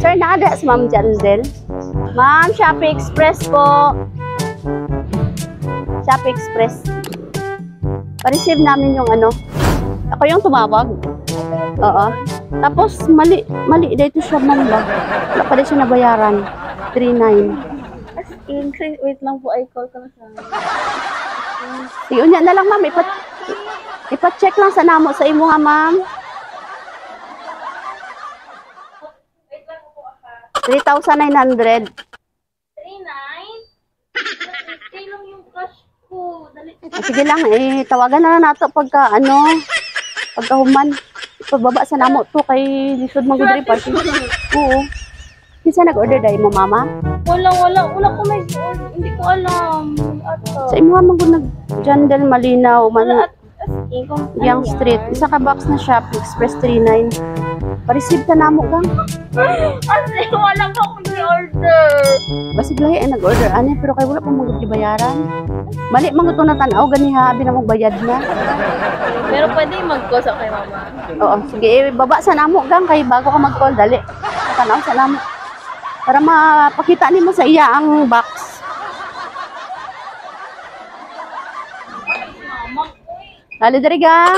Sir, nada si Ma'am Jandel. Ma'am, Shopee Express po. Shopee Express. Pa-receive namin yung ano. Ako yung tumawag. Oo. Tapos, mali dito siya, ma'am ba? Wala pa rin siya nabayaran. 3.9. Wait lang po, I call ka na sa Yun yan na lang, ma'am. Ipa-check lang sa namo sa imo, ha, ma'am. 3,900. 3.9? Kaya lang yung cash ko. Dali. Sige lang, tawagan na nato pagka, pagka human. Pababa sa namo to kay lisod magudri party. Oo. Kinsa nag-order dai mo, mama? Wala ko may hindi ko alam. Sa imo man gud nag-jandel malinaw man. Young Street. Isa ka box na Shopee Express 39. Pa-receive ka namo gang. Kasi wala pa akong order. Basig lahi ay nag-order ani pero kay wala pa magud bayaran. Mali man gud na tan-aw ganiha abi na magbayad na. Pero pwede mag-call sa kay mama. Oo, sige baba sa namo gang kay bago ka mag-call dali. Tan-aw sa namo. Para mapakita nimo sa iya ang box. Dali diri gang.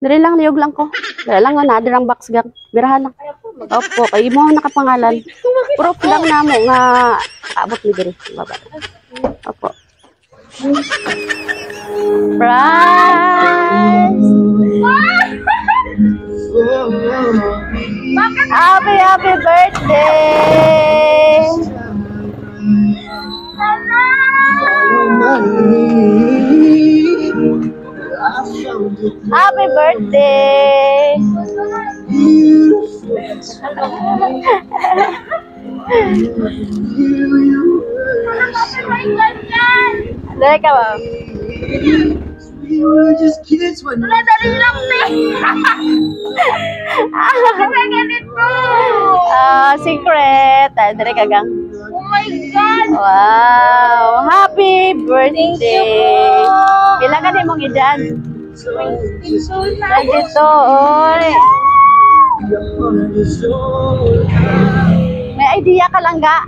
Diri lang liyog lang ko. Dali lang nga nadir ang box gang. Birahan lang. Opo, kay imo nakapangalan. Proof lang namo nga abot ni diri baba. Opo. Prize. Happy birthday. Happy birthday. Dali ka ba? We were just kids when Dali lang din. Ganito. Secret. Dali ka gang. Oh my God. Wow. Happy birthday. Thank you. Pila ka din mong edad? 22 na. Nandito, oy. May idea ka lang ga?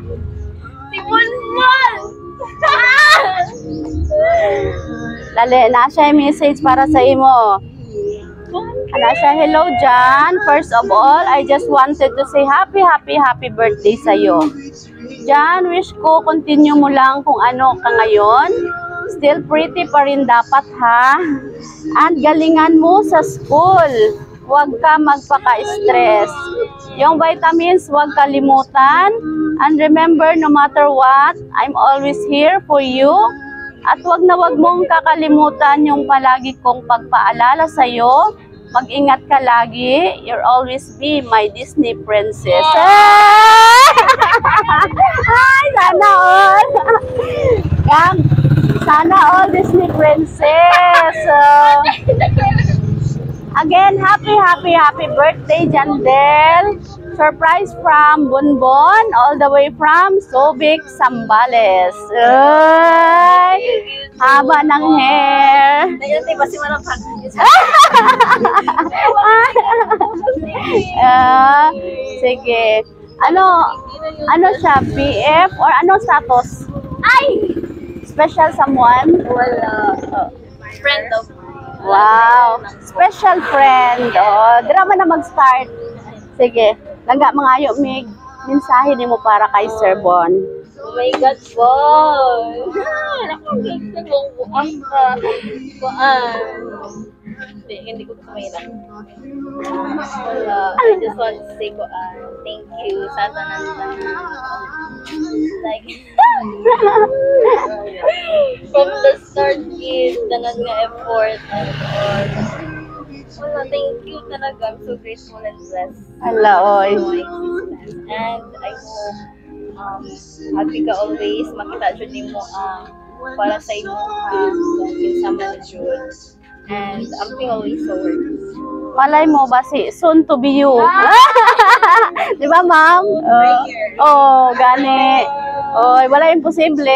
Timun-mon. Dali, nasa yung message para sa imo. Nasa, hello Jan. First of all, I just wanted to say happy birthday sa'yo. Jan, wish ko continue mo lang kung ano ka ngayon. Still pretty pa rin dapat ha. And galingan mo sa school. Huwag ka magpaka-stress. Yung vitamins, huwag kalimutan. And remember, no matter what, I'm always here for you. At huwag na huwag mong kakalimutan yung palagi kong pagpaalala sa'yo. Mag-ingat ka lagi. You'll always be my Disney princess. Ay, sana all. Sana all Disney princess. Again, happy birthday, Jandel. Surprise from Bonbon, all the way from Subic, Zambales. Ay, haba ng hair. Sige. Ano siya? BF or ano status? Ay! Special someone? Wala. Friend of mine. Wow. Special friend. Oh, drama na mag-start. Sige. Langga mangayo mig mensahe nimo para kay Sir Bon. Oh my God, boy! Nakakagagawang ka. Hindi ko kumainap. Wala. I just want to say thank you sa tanan like from the start is tanan nga effort and all. Wala, thank you talaga. I'm so grateful and blessed. Hala, oy. For my existence. And I hope happy ka always. Makita dyan mo para sa imo kinsa man jud. And I'm always so worthy. Malay mo ba si soon to be you? Di ba, ma'am? Gani. Oy, wala imposible.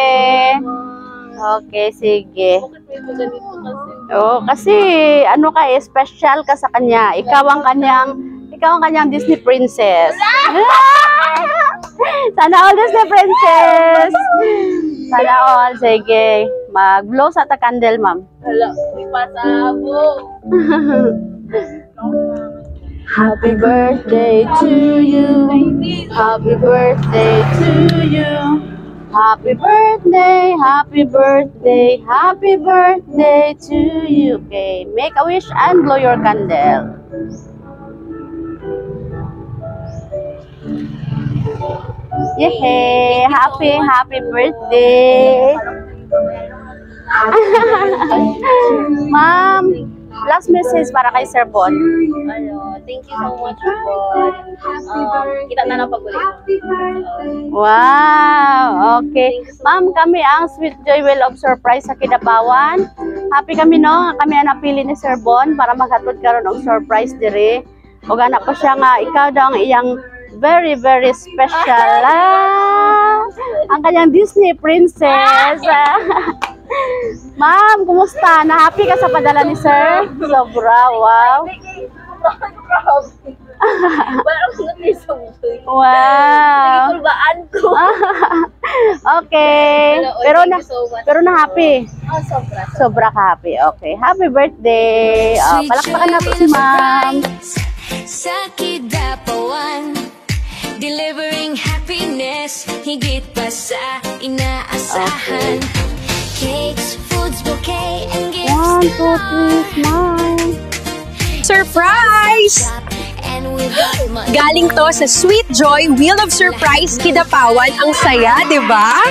Okay, sige. Bakit may ganito kasi? Kasi ano ka special ka sa kanya. Ikaw ikaw ang kanyang Disney princess. Sana all Disney princess. Sana all. Sige. Mag-blow sa candle, ma'am. Hala, may pasabog. Happy birthday to you. Happy birthday to you. Happy birthday, happy birthday, happy birthday to you. Okay, make a wish and blow your candle. Yay! Happy birthday. Ma'am, last message para kay Sir Bon. Thank you so much, Bon. Kita na lang pag-uli. Wow, okay. Ma'am, kami ang Sweet Joy Will of Surprise sa Kidapawan. Happy kami, no? Kami ang napili ni Sir Bon para maghatod karon og surprise dire. O gana pa siya nga, ikaw daw ang iyang very, very special. Ang kanyang Disney princess. Ma'am, kumusta? Na-happy ka sa padala ni Sir? Sobra, wow. Parang ngunit sa buhay. Wow. Kulbaan ko. Okay. Thank you so much. Pero na-happy. Sobra. Sobra ka happy. Okay. Happy birthday. Palakpakan natin si Ma'am. Sa Kidapawan, delivering happiness, higit pa sa inaasahan. Cakes, foods, bouquet, and gifts. 1, 2, 3, smile. Surprise! And without much Galing to sa Sweet Joy Wheel of Surprise Kidapawan. Ang saya, di ba?